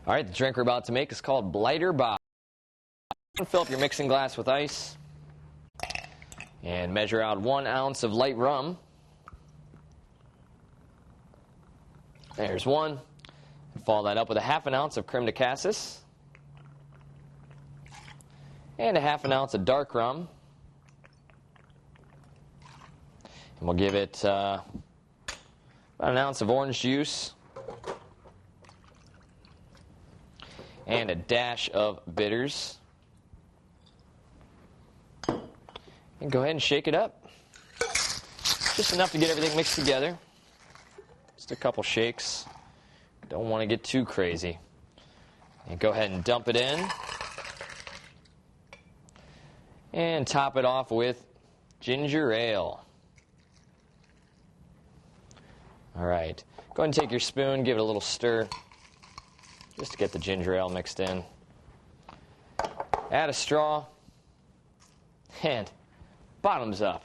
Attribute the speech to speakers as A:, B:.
A: All right, the drink we're about to make is called Blighter Bob. Fill up your mixing glass with ice and measure out 1 ounce of light rum. There's 1. Follow that up with a ½ ounce of creme de cassis and a ½ ounce of dark rum. And we'll give it about 1 ounce of orange juice and a dash of bitters. And go ahead and shake it up. Just enough to get everything mixed together. Just a couple shakes. Don't want to get too crazy. And go ahead and dump it in. And top it off with ginger ale. All right. Go ahead and take your spoon, give it a little stir, just to get the ginger ale mixed in. Add a straw, and bottoms up.